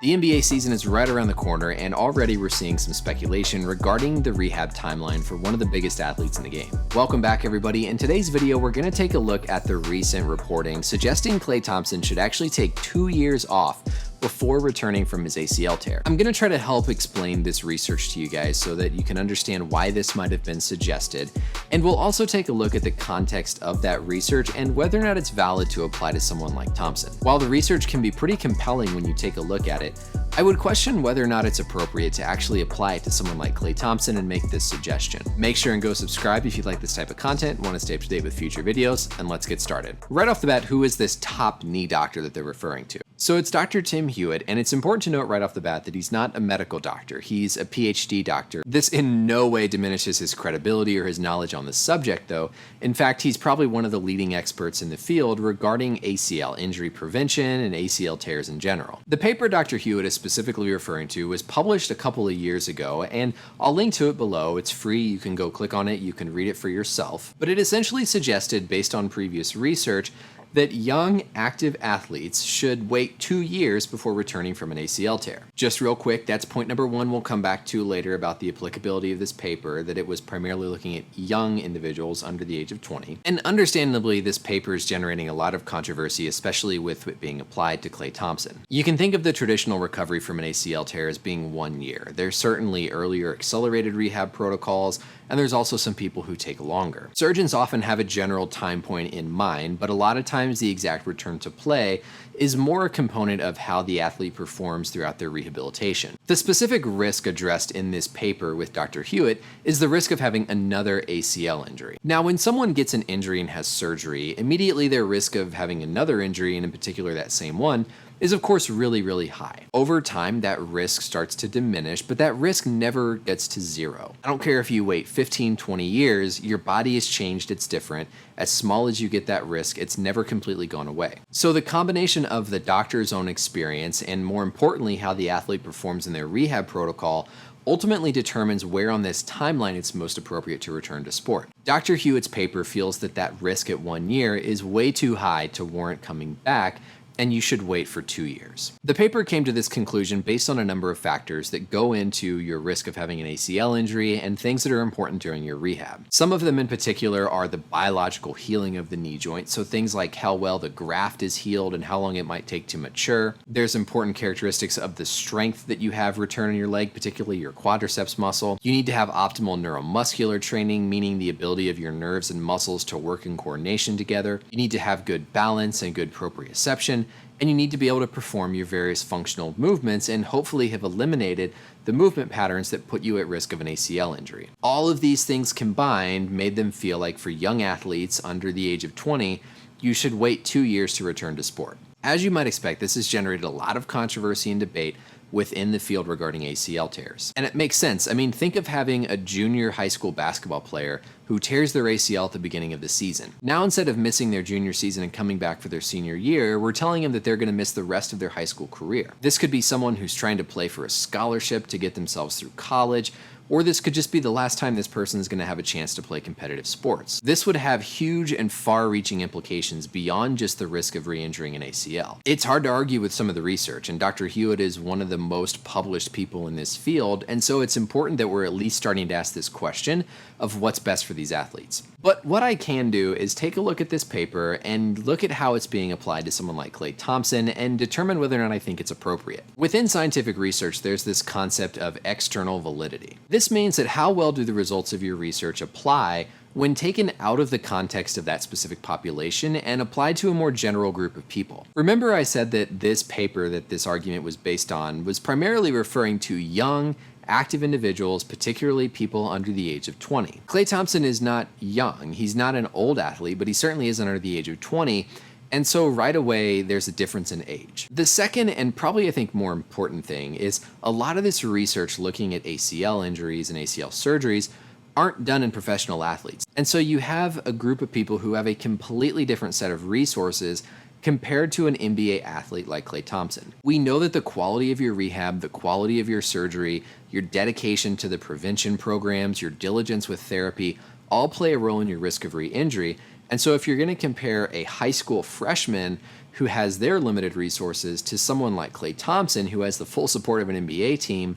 The NBA season is right around the corner, and already we're seeing some speculation regarding the rehab timeline for one of the biggest athletes in the game. Welcome back, everybody. In today's video, we're going to take a look at the recent reporting suggesting Klay Thompson should actually take 2 years off before returning from his ACL tear. I'm going to try to help explain this research to you guys so that you can understand why this might have been suggested, and we'll also take a look at the context of that research and whether or not it's valid to apply to someone like Thompson. While the research can be pretty compelling when you take a look at it, I would question whether or not it's appropriate to actually apply it to someone like Klay Thompson and make this suggestion. Make sure and go subscribe if you like this type of content, want to stay up to date with future videos, and let's get started. Right off the bat, who is this top knee doctor that they're referring to? So it's Dr. Tim Hewitt, and it's important to note right off the bat that he's not a medical doctor, he's a PhD doctor. This in no way diminishes his credibility or his knowledge on the subject though. In fact, he's probably one of the leading experts in the field regarding ACL injury prevention and ACL tears in general. The paper Dr. Hewitt is specifically referring to was published a couple of years ago, and I'll link to it below. It's free, you can go click on it, you can read it for yourself. But it essentially suggested, based on previous research, that young active athletes should wait 2 years before returning from an ACL tear. Just real quick, that's point number one we'll come back to later about the applicability of this paper, that it was primarily looking at young individuals under the age of 20. And understandably, this paper is generating a lot of controversy, especially with it being applied to Klay Thompson. You can think of the traditional recovery from an ACL tear as being 1 year. There's certainly earlier accelerated rehab protocols, and there's also some people who take longer. Surgeons often have a general time point in mind, but a lot of times the exact return to play is more a component of how the athlete performs throughout their rehabilitation. The specific risk addressed in this paper with Dr. Hewitt is the risk of having another ACL injury. Now, when someone gets an injury and has surgery, immediately their risk of having another injury, and in particular that same one, is of course really high. Over time, that risk starts to diminish, but that risk never gets to zero. I don't care if you wait 15, 20 years, your body has changed, it's different. As small as you get that risk, it's never completely gone away. So the combination of the doctor's own experience and, more importantly, how the athlete performs in their rehab protocol ultimately determines where on this timeline it's most appropriate to return to sport. Dr. Hewitt's paper feels that that risk at 1 year is way too high to warrant coming back, and you should wait for 2 years. The paper came to this conclusion based on a number of factors that go into your risk of having an ACL injury and things that are important during your rehab. Some of them in particular are the biological healing of the knee joint, so things like how well the graft is healed and how long it might take to mature. There's important characteristics of the strength that you have return in your leg, particularly your quadriceps muscle. You need to have optimal neuromuscular training, meaning the ability of your nerves and muscles to work in coordination together. You need to have good balance and good proprioception, and you need to be able to perform your various functional movements and hopefully have eliminated the movement patterns that put you at risk of an ACL injury. All of these things combined made them feel like for young athletes under the age of 20, you should wait 2 years to return to sport. As you might expect, this has generated a lot of controversy and debate within the field regarding ACL tears. And it makes sense. I mean, think of having a junior high school basketball player who tears their ACL at the beginning of the season. Now, instead of missing their junior season and coming back for their senior year, we're telling them that they're going to miss the rest of their high school career. This could be someone who's trying to play for a scholarship to get themselves through college, or this could just be the last time this person is going to have a chance to play competitive sports. This would have huge and far-reaching implications beyond just the risk of re-injuring an ACL. It's hard to argue with some of the research, and Dr. Hewitt is one of the most published people in this field, and so it's important that we're at least starting to ask this question of what's best for these athletes. But what I can do is take a look at this paper and look at how it's being applied to someone like Klay Thompson and determine whether or not I think it's appropriate. Within scientific research, there's this concept of external validity. This means that how well do the results of your research apply when taken out of the context of that specific population and applied to a more general group of people. Remember I said that this paper that this argument was based on was primarily referring to young, active individuals, particularly people under the age of 20. Klay Thompson is not young, he's not an old athlete, but he certainly is under the age of 20, and so right away there's a difference in age. The second, and probably I think more important thing, is a lot of this research looking at ACL injuries and ACL surgeries aren't done in professional athletes. And so you have a group of people who have a completely different set of resources compared to an NBA athlete like Klay Thompson. We know that the quality of your rehab, the quality of your surgery, your dedication to the prevention programs, your diligence with therapy, all play a role in your risk of re-injury. And so if you're going to compare a high school freshman who has their limited resources to someone like Klay Thompson, who has the full support of an NBA team,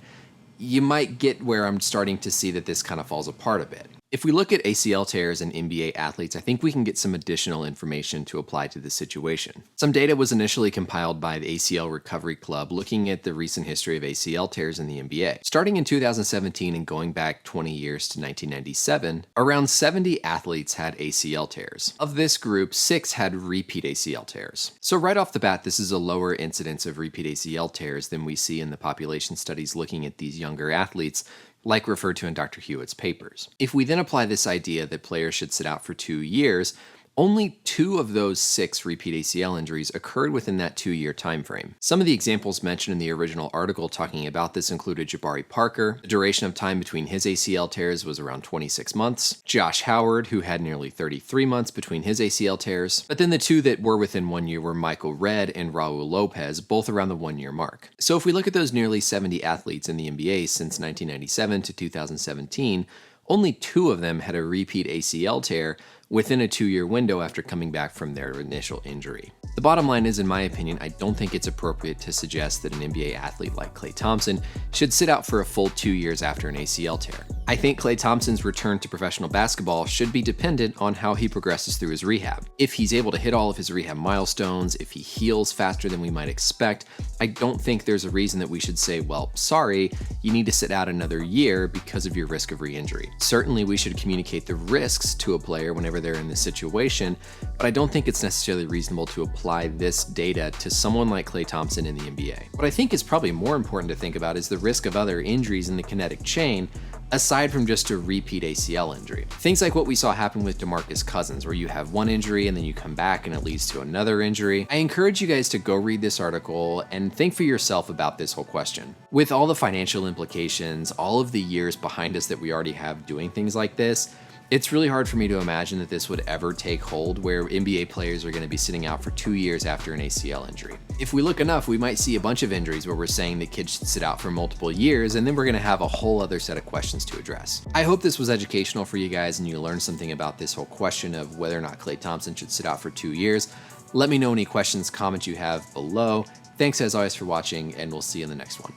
you might get where I'm starting to see that this kind of falls apart a bit. If we look at ACL tears in NBA athletes, I think we can get some additional information to apply to this situation. Some data was initially compiled by the ACL Recovery Club looking at the recent history of ACL tears in the NBA. Starting in 2017 and going back 20 years to 1997, around 70 athletes had ACL tears. Of this group, 6 had repeat ACL tears. So right off the bat, this is a lower incidence of repeat ACL tears than we see in the population studies looking at these younger athletes, like referred to in Dr. Hewitt's papers. If we then apply this idea that players should sit out for 2 years, only 2 of those 6 repeat ACL injuries occurred within that 2-year time frame. Some of the examples mentioned in the original article talking about this included Jabari Parker. The duration of time between his ACL tears was around 26 months. Josh Howard, who had nearly 33 months between his ACL tears. But then the 2 that were within 1 year were Michael Redd and Raul Lopez, both around the 1-year mark. So if we look at those nearly 70 athletes in the NBA since 1997 to 2017, only 2 of them had a repeat ACL tear within a 2-year window after coming back from their initial injury. The bottom line is, in my opinion, I don't think it's appropriate to suggest that an NBA athlete like Klay Thompson should sit out for a full 2 years after an ACL tear. I think Klay Thompson's return to professional basketball should be dependent on how he progresses through his rehab. If he's able to hit all of his rehab milestones, if he heals faster than we might expect, I don't think there's a reason that we should say, well, sorry, you need to sit out another year because of your risk of re-injury. Certainly, we should communicate the risks to a player whenever they're in this situation, but I don't think it's necessarily reasonable to apply this data to someone like Klay Thompson in the NBA. What I think is probably more important to think about is the risk of other injuries in the kinetic chain, aside from just a repeat ACL injury. Things like what we saw happen with DeMarcus Cousins, where you have one injury and then you come back and it leads to another injury. I encourage you guys to go read this article and think for yourself about this whole question. With all the financial implications, all of the years behind us that we already have doing things like this, it's really hard for me to imagine that this would ever take hold where NBA players are going to be sitting out for 2 years after an ACL injury. If we look enough, we might see a bunch of injuries where we're saying that kids should sit out for multiple years, and then we're going to have a whole other set of questions to address. I hope this was educational for you guys and you learned something about this whole question of whether or not Klay Thompson should sit out for 2 years. Let me know any questions, comments you have below. Thanks as always for watching, and we'll see you in the next one.